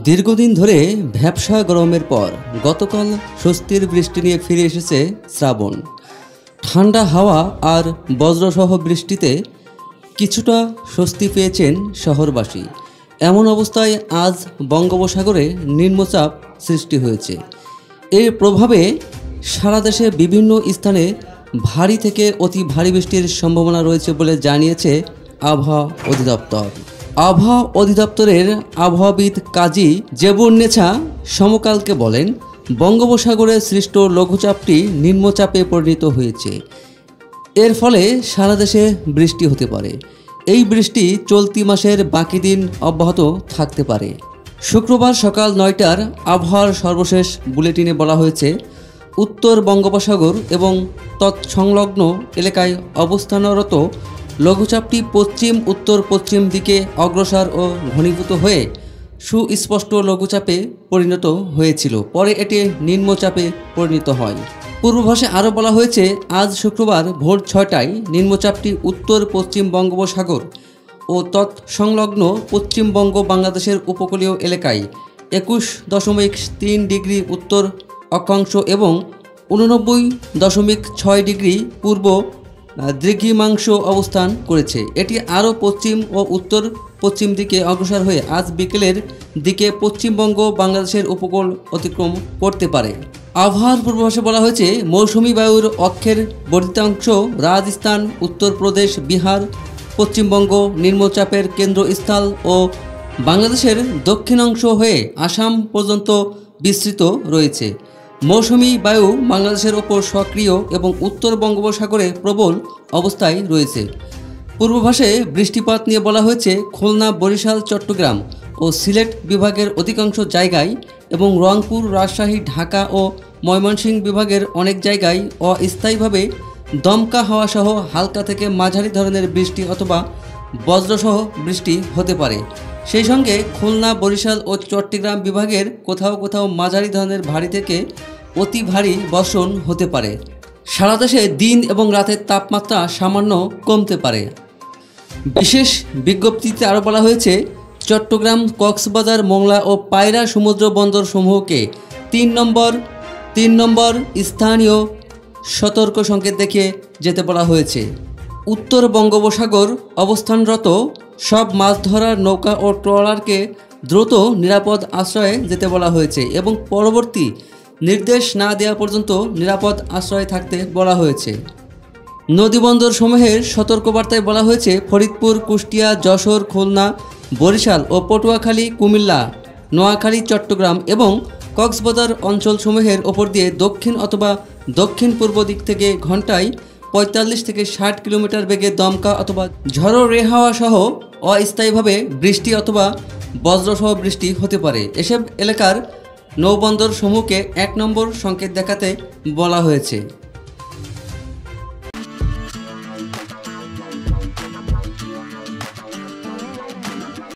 দীর্ঘদিন ধরে ভ্যাপসা গরমের পর গতকাল স্বস্তির বৃষ্টি নিয়ে ফিরে এসেছে শ্রাবণ। ঠান্ডা হাওয়া আর বজ্রসহ বৃষ্টিতে কিছুটা স্বস্তি পেয়েছেন শহরবাসী। এমন অবস্থায় আজ বঙ্গোপসাগরে নিম্নচাপ সৃষ্টি হয়েছে। এর প্রভাবে সারা দেশে বিভিন্ন স্থানে ভারী থেকে অতি ভারী বৃষ্টির সম্ভাবনা রয়েছে বলে জানিয়েছে আবহাওয়া অধিদপ্তর। আবহাওয়া অধিদপ্তরের আবহাওয়াবিদ কাজী জেবুন্নেছা সমকালকে বলেন, বঙ্গোপসাগরে সৃষ্ট লঘুচাপটি নিম্নচাপে পরিণত হয়েছে। এর ফলে সারা দেশে বৃষ্টি হতে পারে। এই বৃষ্টি চলতি মাসের বাকি দিন অব্যাহত থাকতে পারে। শুক্রবার সকাল 9টার আবহাওয়ার সর্বশেষ বুলেটিনে বলা হয়েছে, উত্তর বঙ্গোপসাগর এবং তৎসংলগ্ন এলাকায় অবস্থানরত লঘুচাপটি পশ্চিম উত্তর পশ্চিম দিকে অগ্রসর ও ঘনীভূত হয়ে সুস্পষ্ট লঘুচাপে পরিণত হয়েছিল। পরে এটি নিম্নচাপে পরিণত হয়। পূর্বাভাসে আরও বলা হয়েছে, আজ শুক্রবার ভোর 6টায় নিম্নচাপটি উত্তর পশ্চিম বঙ্গোপসাগর ও তৎসংলগ্ন পশ্চিমবঙ্গ বাংলাদেশের উপকূলীয় এলাকায় 21.3 ডিগ্রি উত্তর অক্ষাংশ এবং 89.6 ডিগ্রি পূর্ব দ্রাঘিমাংশ অবস্থান করেছে। এটি আরও পশ্চিম ও উত্তর পশ্চিম দিকে অগ্রসর হয়ে আজ বিকেলের দিকে পশ্চিমবঙ্গ বাংলাদেশের উপকূল অতিক্রম করতে পারে। আবহাওয়ার পূর্বাভাসে বলা হয়েছে, মৌসুমি বায়ুর অক্ষের বর্ধিতাংশ রাজস্থান, উত্তরপ্রদেশ, বিহার, পশ্চিমবঙ্গ, নিম্নচাপের কেন্দ্রস্থল ও বাংলাদেশের দক্ষিণাংশ হয়ে আসাম পর্যন্ত বিস্তৃত রয়েছে। মৌসুমি বায়ু বাংলাদেশের ওপর সক্রিয় এবং উত্তর বঙ্গোপসাগরে প্রবল অবস্থায় রয়েছে। পূর্বাভাসে বৃষ্টিপাত নিয়ে বলা হয়েছে, খুলনা, বরিশাল, চট্টগ্রাম ও সিলেট বিভাগের অধিকাংশ জায়গায় এবং রংপুর, রাজশাহী, ঢাকা ও ময়মনসিংহ বিভাগের অনেক জায়গায় অস্থায়ীভাবে দমকা হাওয়া সহ হালকা থেকে মাঝারি ধরনের বৃষ্টি অথবা বজ্রসহ বৃষ্টি হতে পারে। সেই সঙ্গে খুলনা, বরিশাল ও চট্টগ্রাম বিভাগের কোথাও কোথাও মাঝারি ধরনের ভারী থেকে অতি ভারী বর্ষণ হতে পারে। সারা দেশে দিন এবং রাতের তাপমাত্রা সামান্য কমতে পারে। বিশেষ বিজ্ঞপ্তিতে আরও বলা হয়েছে, চট্টগ্রাম, কক্সবাজার, মোংলা ও পায়রা সমুদ্র বন্দর সমূহকে 3 নম্বর স্থানীয় সতর্ক সংকেত দেখে যেতে বলা হয়েছে। উত্তর বঙ্গোপসাগর অবস্থানরত সব মাছ ধরার নৌকা ও ট্রলারকে দ্রুত নিরাপদ আশ্রয়ে যেতে বলা হয়েছে এবং পরবর্তী নির্দেশ না দেওয়া পর্যন্ত নিরাপদ আশ্রয়ে থাকতে বলা হয়েছে। নদীবন্দর সমূহের সতর্কবার্তায় বলা হয়েছে, ফরিদপুর, কুষ্টিয়া, যশোর, খুলনা, বরিশাল ও পটুয়াখালী, কুমিল্লা, নোয়াখালী, চট্টগ্রাম এবং কক্সবাজার অঞ্চলসমূহের ওপর দিয়ে দক্ষিণ অথবা দক্ষিণ পূর্ব দিক থেকে ঘন্টায় 45 থেকে 60 কিলোমিটার বেগে দমকা অথবা ঝড়ো হাওয়া সহ অস্থায়ীভাবে বৃষ্টি অথবা বজ্রসহ বৃষ্টি হতে পারে। এসব এলাকার নৌবন্দর সমূহকে 1 নম্বর সংকেত দেখাতে বলা হয়েছে।